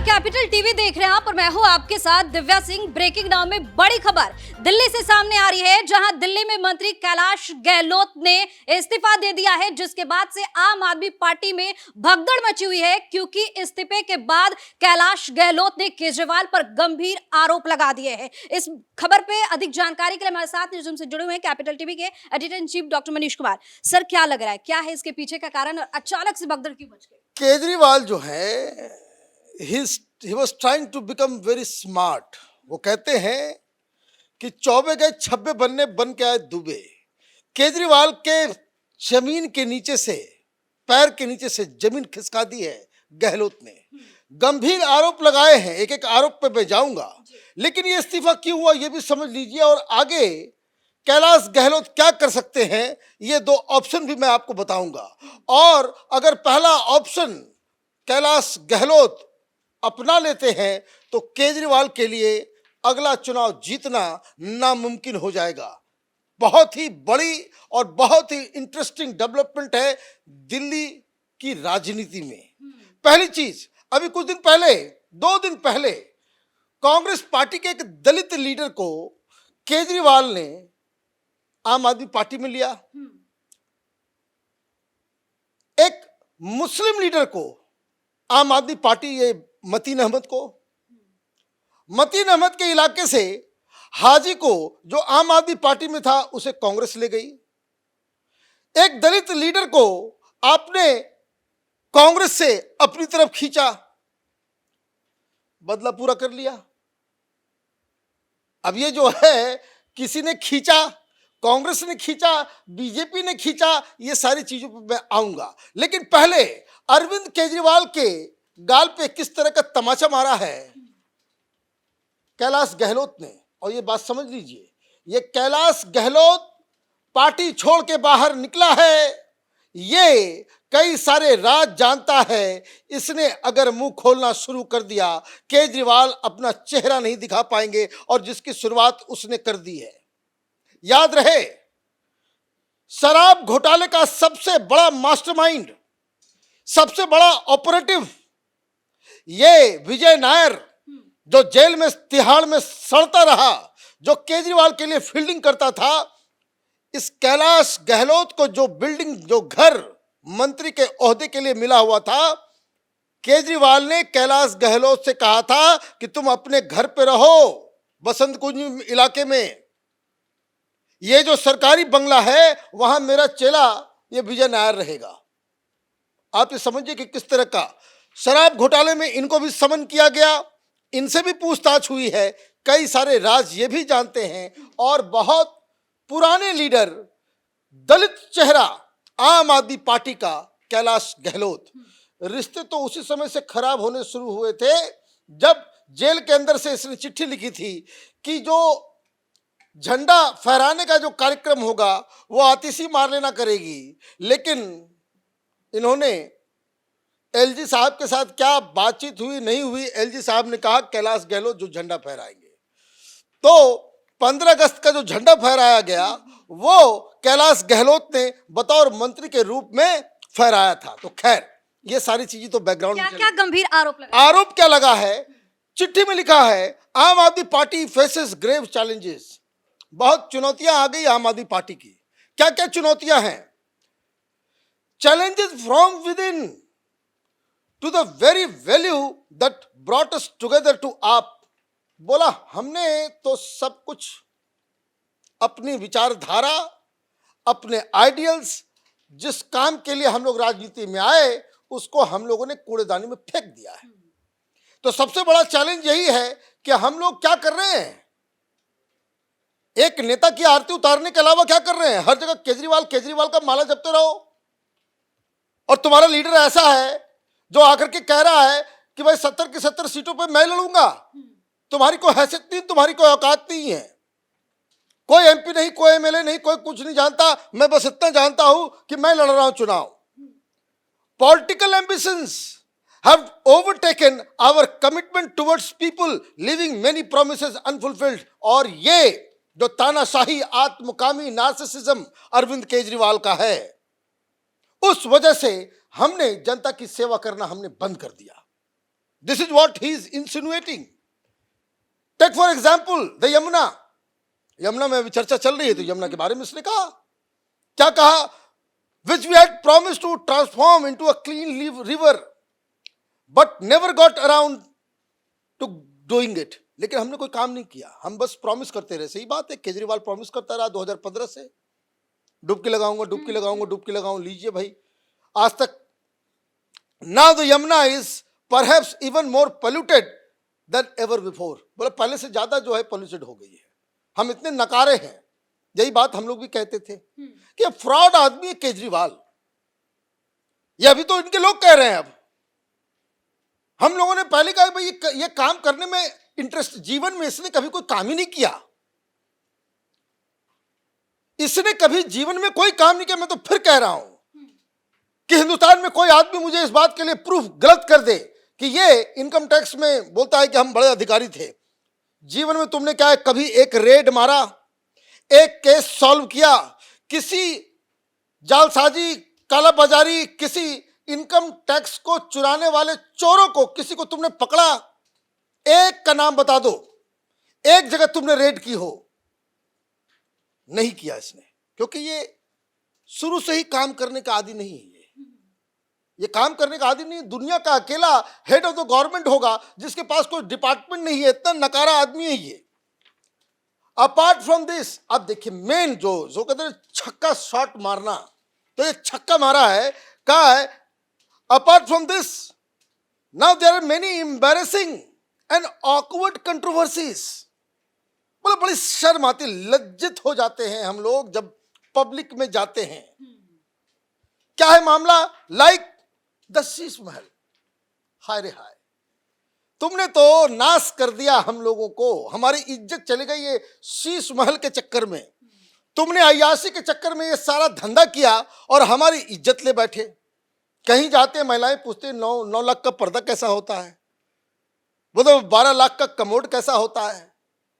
Capital TV देख रहे हैं आप और मैं हूं आपके साथ दिव्या सिंह। ब्रेकिंग नाउ में बड़ी खबर दिल्ली से सामने आ रही है, जहां दिल्ली में मंत्री कैलाश गहलोत ने इस्तीफा दे दिया है, जिसके बाद से आम आदमी पार्टी में भगदड़ मची हुई है, क्योंकि इस्तीफे के बाद कैलाश गहलोत ने केजरीवाल पर गंभीर आरोप लगा दिए हैं। इस खबर पे अधिक जानकारी के लिए हमारे साथ न्यूज़रूम से जुड़े हुए हैं कैपिटल टीवी के editor in chief doctor Manish Kumar. Sir, क्या लग रहा है, क्या है इसके पीछे का कारण और अचानक से भगदड़ क्यों मच गई? केजरीवाल जो है he was trying to become very smart। वो कहते हैं कि चौबे गए छब्बे बनने बन के आए दुबे। केजरीवाल के जमीन के नीचे से, पैर के नीचे से जमीन खिसका दी है गहलोत ने। गंभीर आरोप लगाए हैं, एक एक आरोप पे मैं जाऊंगा, लेकिन ये इस्तीफा क्यों हुआ ये भी समझ लीजिए, और आगे कैलाश गहलोत क्या कर सकते हैं ये दो ऑप्शन भी मैं आपको बताऊंगा। और अगर पहला ऑप्शन कैलाश गहलोत अपना लेते हैं तो केजरीवाल के लिए अगला चुनाव जीतना नामुमकिन हो जाएगा। बहुत ही बड़ी और बहुत ही इंटरेस्टिंग डेवलपमेंट है दिल्ली की राजनीति में। पहली चीज, अभी कुछ दिन पहले, 2 दिन पहले, कांग्रेस पार्टी के एक दलित लीडर को केजरीवाल ने आम आदमी पार्टी में लिया। एक मुस्लिम लीडर को आम आदमी पार्टी, ये मतीन अहमद को, मतीन अहमद के इलाके से हाजी को जो आम आदमी पार्टी में था उसे कांग्रेस ले गई। एक दलित लीडर को आपने कांग्रेस से अपनी तरफ खींचा, बदला पूरा कर लिया। अब ये जो है, किसी ने खींचा, कांग्रेस ने खींचा, बीजेपी ने खींचा, ये सारी चीजों पर मैं आऊंगा। लेकिन पहले अरविंद केजरीवाल के गाल पे किस तरह का तमाचा मारा है कैलाश गहलोत ने, और ये बात समझ लीजिए, ये कैलाश गहलोत पार्टी छोड़ के बाहर निकला है, ये कई सारे राज जानता है। इसने अगर मुंह खोलना शुरू कर दिया, केजरीवाल अपना चेहरा नहीं दिखा पाएंगे, और जिसकी शुरुआत उसने कर दी है। याद रहे, शराब घोटाले का सबसे बड़ा मास्टरमाइंड, सबसे बड़ा ऑपरेटिव ये विजय नायर, जो जेल में, तिहाड़ में सड़ता रहा, जो केजरीवाल के लिए फील्डिंग करता था, इस कैलाश गहलोत को जो बिल्डिंग, जो घर मंत्री के ओहदे के लिए मिला हुआ था, केजरीवाल ने कैलाश गहलोत से कहा था कि तुम अपने घर पे रहो बसंत कुंज इलाके में, ये जो सरकारी बंगला है वहां मेरा चेला ये विजय नायर रहेगा। आप ये समझिए कि किस तरह का शराब घोटाले में इनको भी समन किया गया, इनसे भी पूछताछ हुई है, कई सारे राज ये भी जानते हैं। और बहुत पुराने लीडर, दलित चेहरा आम आदमी पार्टी का कैलाश गहलोत, रिश्ते तो उसी समय से खराब होने शुरू हुए थे जब जेल के अंदर से इसने चिट्ठी लिखी थी कि जो झंडा फहराने का जो कार्यक्रम होगा वो आतिशी मार लेना करेगी। लेकिन इन्होंने एलजी साहब के साथ क्या बातचीत हुई नहीं हुई, एलजी साहब ने कहा कैलाश गहलोत जो झंडा फहराएंगे। तो 15 अगस्त का जो झंडा फहराया गया वो कैलाश गहलोत ने बतौर मंत्री के रूप में फहराया था। तो खैर, ये सारी चीजें तो बैकग्राउंड में, क्या गंभीर आरोप क्या लगा है, चिट्ठी में लिखा है, आम Aadmi party faces grave challenges. बहुत चुनौतियां आ गई आम आदमी पार्टी की। क्या क्या चुनौतियां हैं? Challenges from within to the very value that brought us together to आप। बोला, हमने तो सब कुछ, अपनी विचारधारा, अपने आइडियल्स, जिस काम के लिए हम लोग राजनीति में आए, उसको हम लोगों ने कूड़ेदानी में फेंक दिया है। तो सबसे बड़ा चैलेंज यही है कि हम लोग क्या कर रहे हैं, एक नेता की आरती उतारने के अलावा क्या कर रहे हैं। हर जगह केजरीवाल केजरीवाल का माला जपते रहो, और तुम्हारा लीडर ऐसा है जो आकर के कह रहा है कि भाई 70 की 70 सीटों पे मैं लड़ूंगा। तुम्हारी कोई हैसियत नहीं, तुम्हारी कोई औकात नहीं है, कोई एमपी नहीं, कोई एमएलए नहीं, कोई कुछ नहीं जानता। मैं बस इतना जानता हूं कि मैं लड़ रहा हूं चुनाव। Political ambitions have overtaken our commitment towards people, leaving many promises unfulfilled। और ये जो तानाशाही, आत्मकामी नार्सिसिज्म अरविंद केजरीवाल का है, उस वजह से हमने जनता की सेवा करना हमने बंद कर दिया। This is what he is insinuating. Take for example the Yamuna. Yamuna में अभी चर्चा चल रही है, तो यमुना के बारे में इसने कहा, क्या कहा? Which we had promise to transform into a clean river but never got around to doing it. लेकिन हमने कोई काम नहीं किया, हम बस प्रॉमिस करते रहे. सही बात है, केजरीवाल प्रॉमिस करता रहा 2015 से, डुबकी लगाऊंगा, डुबकी लगाऊंगा, डुबकी लगाऊंगा. लीजिए भाई, आज तक. Now the Yamuna is perhaps even more polluted then ever before. बोला पहले से ज्यादा जो है पोल्यूटेड हो गई है. हम इतने नकारे हैं. यही बात हम लोग भी कहते थे कि फ्रॉड आदमी है केजरीवाल. ये अभी तो इनके लोग कह रहे हैं. अब हम लोगों ने पहले कहा भाई ये काम करने में इंटरेस्ट, जीवन में इसने कभी कोई काम ही नहीं किया. इसने कभी जीवन में कोई काम नहीं किया. मैं तो फिर कह रहा हूं कि हिंदुस्तान में कोई आदमी मुझे इस बात के लिए प्रूफ गलत कर दे कि ये इनकम टैक्स में बोलता है कि हम बड़े अधिकारी थे. जीवन में तुमने क्या है, कभी एक रेड मारा, एक केस सॉल्व किया, किसी जालसाजी, कालाबाजारी, किसी इनकम टैक्स को चुराने वाले चोरों को, किसी को तुमने पकड़ा? एक का नाम बता दो, एक जगह तुमने रेड की हो. नहीं किया इसने, क्योंकि ये शुरू से ही काम करने का आदी नहीं है. ये काम करने का आदी नहीं. दुनिया का अकेला हेड ऑफ द गवर्नमेंट होगा जिसके पास कोई डिपार्टमेंट नहीं है. इतना नकारा आदमी है ये. अपार्ट फ्रॉम दिस, अब देखिए मेन जो कहते हैं छक्का शॉट मारना, तो ये छक्का मारा है. कहा है apart from this now there are many embarrassing and awkward controversies. बोले बड़ी शर्म आती, लज्जित हो जाते हैं हम लोग जब पब्लिक में जाते हैं. क्या है मामला? Like the Sheesh Mahal. हाय रे हाय, तुमने तो नाश कर दिया हम लोगों को. हमारी इज्जत चली गई ये शीश महल के चक्कर में. तुमने अय्याशी के चक्कर में ये सारा धंधा किया और हमारी इज्जत ले बैठे. कहीं जाते महिलाएं पूछते 9 लाख का पर्दा कैसा होता है, वो तो 12 लाख का कमोड कैसा होता है.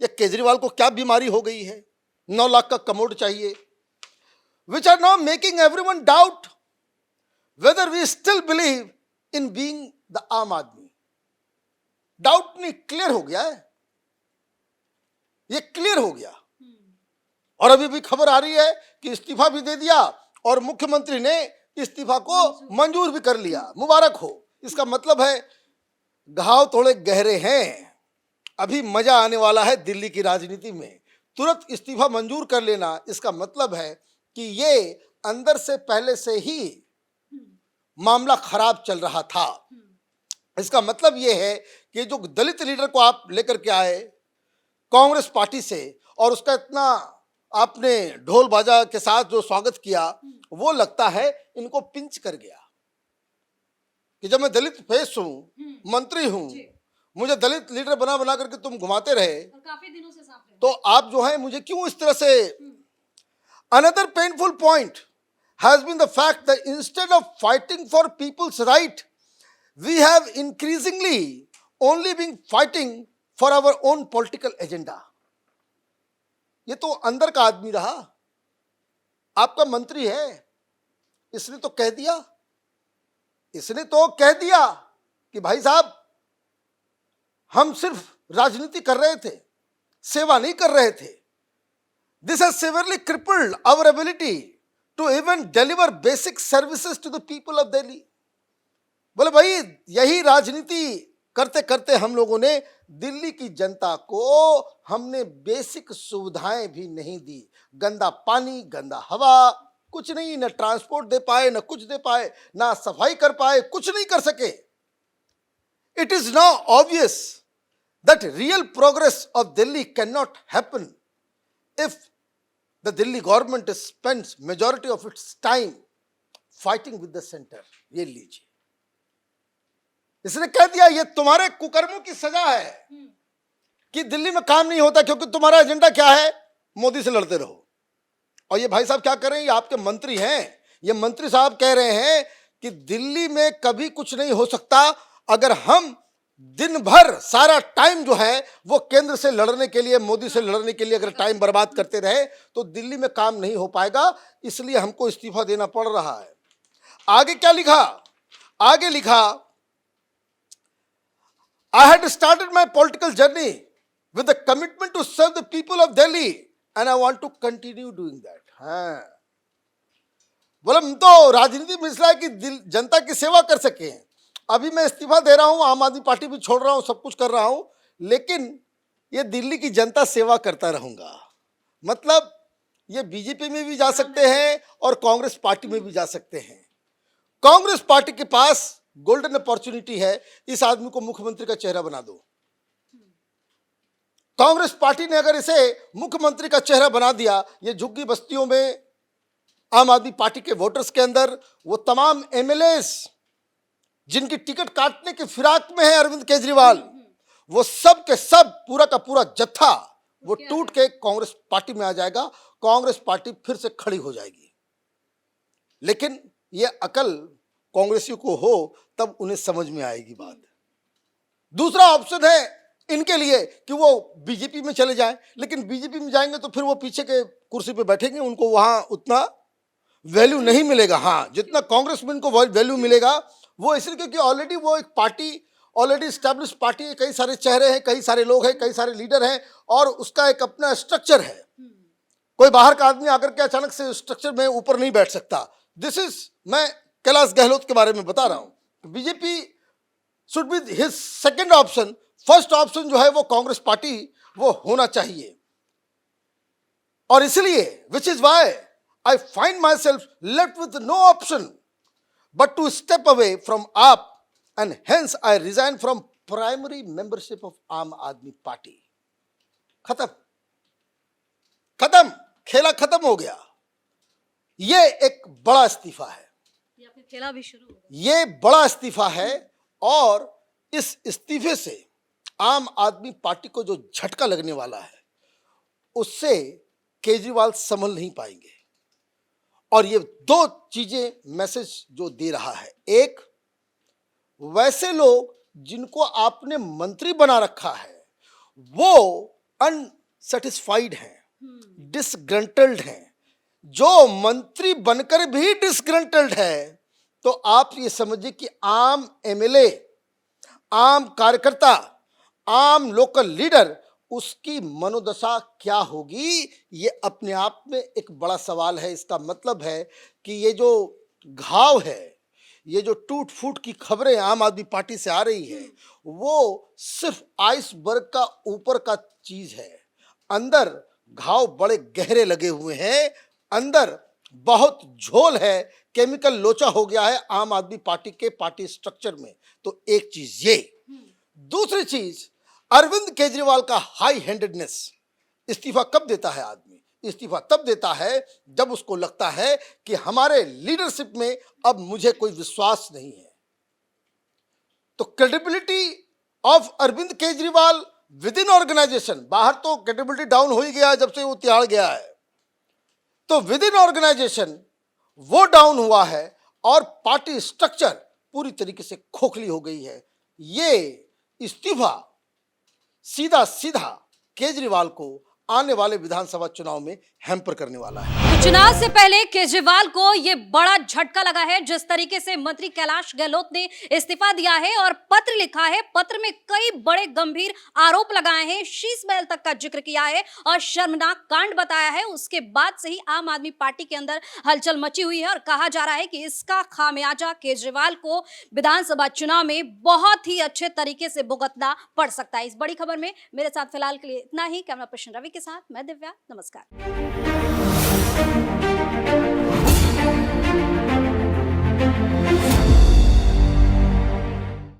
ये केजरीवाल को क्या बीमारी हो गई है, 9 लाख का कमोड चाहिए. Which are now making everyone doubt whether we still believe in being the आम आदमी. डाउट नहीं, क्लियर हो गया है. ये क्लियर हो गया. और अभी भी खबर आ रही है कि इस्तीफा भी दे दिया और मुख्यमंत्री ने इस्तीफा को मंजूर भी कर लिया. मुबारक हो. इसका मतलब है घाव थोड़े गहरे हैं. अभी मजा आने वाला है दिल्ली की राजनीति में. तुरंत इस्तीफा मंजूर कर लेना, इसका मतलब है कि ये अंदर से पहले से ही मामला खराब चल रहा था. इसका मतलब यह है कि जो दलित लीडर को आप लेकर के आए कांग्रेस पार्टी से और उसका इतना आपने ढोल बाजा के साथ जो स्वागत किया, वो लगता है इनको पिंच कर गया कि जब मैं दलित फेस हूं, मंत्री हूं, मुझे दलित लीडर बना बना करके तुम घुमाते रहे, और काफी दिनों से साफ रहे, तो आप जो है मुझे क्यों इस तरह से. Another painful point has been the fact that instead of fighting for people's right, we have increasingly only been fighting for our own political agenda. ये तो अंदर का आदमी रहा. आपका मंत्री है, इसने तो कह दिया कि भाई साहब हम सिर्फ राजनीति कर रहे थे, सेवा नहीं कर रहे थे. This has severely crippled our ability to even deliver basic services to the people of Delhi. बोले भाई यही राजनीति करते करते हम लोगों ने दिल्ली की जनता को हमने बेसिक सुविधाएं भी नहीं दी. गंदा पानी, गंदा हवा, कुछ नहीं. न ट्रांसपोर्ट दे पाए, न कुछ दे पाए, ना सफाई कर पाए, कुछ नहीं कर सके. It is now obvious that real progress of Delhi cannot happen if the Delhi government spends majority of its time fighting with the center. ये लीजिए, इसने कह दिया ये तुम्हारे कुकर्मों की सजा है कि दिल्ली में काम नहीं होता, क्योंकि तुम्हारा एजेंडा क्या है, मोदी से लड़ते रहो. और ये भाई साहब क्या कर रहे हैं, ये आपके मंत्री हैं. ये मंत्री साहब कह रहे हैं कि दिल्ली में कभी कुछ नहीं हो सकता अगर हम दिन भर सारा टाइम जो है वो केंद्र से लड़ने के लिए, मोदी से लड़ने के लिए अगर टाइम बर्बाद करते रहे तो दिल्ली में काम नहीं हो पाएगा. इसलिए हमको इस्तीफा देना पड़ रहा है. आगे क्या लिखा? आगे लिखा I had started my political journey with the commitment to serve the people of Delhi and I want to continue doing that. हाँ, बोला हम तो राजनीति में इसलिए कि जनता की सेवा कर सके। अभी मैं इस्तीफा दे रहा हूं, आम आदमी पार्टी भी छोड़ रहा हूं, सब कुछ कर रहा हूं, लेकिन ये दिल्ली की जनता सेवा करता रहूंगा। मतलब ये बीजेपी में भी जा सकते हैं और कांग्रेस पार्टी में भी जा सकते हैं। कांग्रेस पार्टी के पास गोल्डन अपॉर्चुनिटी है, इस आदमी को मुख्यमंत्री का चेहरा बना दो। कांग्रेस पार्टी ने अगर इसे मुख्यमंत्री का चेहरा बना दिया, ये झुग्गी बस्तियों में आम आदमी पार्टी के वोटर्स के अंदर वो तमाम एमएलएस जिनकी टिकट काटने की फिराक में है अरविंद केजरीवाल, वो सब के सब पूरा का पूरा जत्था वो टूट के कांग्रेस पार्टी में आ जाएगा। कांग्रेस पार्टी फिर से खड़ी हो जाएगी। लेकिन ये अकल कांग्रेसियों को हो तब उन्हें समझ में आएगी बात। दूसरा ऑप्शन है इनके लिए कि वो बीजेपी में चले जाएं, लेकिन बीजेपी में जाएंगे तो फिर वो पीछे के कुर्सी पे बैठेंगे, उनको वहां उतना वैल्यू नहीं मिलेगा। हाँ, जितना कांग्रेस में इनको वैल्यू मिलेगा वो इसलिए क्योंकि ऑलरेडी वो एक पार्टी, ऑलरेडी स्टैब्लिश पार्टी है, कई सारे चेहरे हैं, कई सारे लोग हैं, कई सारे लीडर हैं और उसका एक अपना स्ट्रक्चर है। कोई बाहर का आदमी आकर के अचानक से स्ट्रक्चर में ऊपर नहीं बैठ सकता। दिस इज, मैं कैलाश गहलोत के बारे में बता रहा हूं। BJP should be his second option. First option जो है वो कांग्रेस पार्टी वो होना चाहिए। और इसलिए which is why I find myself left with no option but to step away from AAP and hence I resign from primary membership of Aam Aadmi party. खत्म खत्म, खेला खत्म हो गया। ये एक बड़ा इस्तीफा है, या फिर खेला भी शुरू हो गया। ये बड़ा इस्तीफा है और इस इस्तीफे से आम आदमी पार्टी को जो झटका लगने वाला है उससे केजरीवाल संभल नहीं पाएंगे। और ये दो चीजें मैसेज जो दे रहा है, एक, वैसे लोग जिनको आपने मंत्री बना रखा है वो अनसेटिस्फाइड हैं, डिसग्रंटल्ड हैं। जो मंत्री बनकर भी डिसग्रंटल्ड है तो आप ये समझिए कि आम एमएलए, आम कार्यकर्ता, आम लोकल लीडर, उसकी मनोदशा क्या होगी, ये अपने आप में एक बड़ा सवाल है। इसका मतलब है कि ये जो घाव है, ये जो टूट फूट की खबरें आम आदमी पार्टी से आ रही है वो सिर्फ आइसबर्ग का ऊपर का चीज है। अंदर घाव बड़े गहरे लगे हुए हैं, अंदर बहुत झोल है, केमिकल लोचा हो गया है आम आदमी पार्टी के पार्टी स्ट्रक्चर में। तो एक चीज ये, दूसरी चीज अरविंद केजरीवाल का हाई हैंडेडनेस। इस्तीफा कब देता है आदमी? इस्तीफा तब देता है जब उसको लगता है कि हमारे लीडरशिप में अब मुझे कोई विश्वास नहीं है। तो credibility of Arvind Kejriwal within organization, बाहर तो क्रेडिबिलिटी डाउन हो ही गया जब से वो तिहाड़ गया है, तो विद इन ऑर्गेनाइजेशन वो डाउन हुआ है और पार्टी स्ट्रक्चर पूरी तरीके से खोखली हो गई है। ये इस्तीफा सीधा सीधा केजरीवाल को आने वाले विधानसभा चुनाव में हैम्पर करने वाला है। तो चुनाव से पहले केजरीवाल को यह बड़ा झटका लगा है। जिस तरीके से मंत्री कैलाश गहलोत ने इस्तीफा दिया है और पत्र लिखा है, पत्र में कई बड़े गंभीर आरोप लगाए हैं, शीश महल तक का जिक्र किया है और शर्मनाक कांड बताया है। उसके बाद से ही आम आदमी पार्टी के अंदर हलचल मची हुई है और कहा जा रहा है कि इसका खामियाजा केजरीवाल को विधानसभा चुनाव में बहुत ही अच्छे तरीके से भुगतना पड़ सकता है। इस बड़ी खबर में मेरे साथ फिलहाल के लिए इतना ही। कैमरा पर्सन रवि के साथ मैं दिव्या, नमस्कार।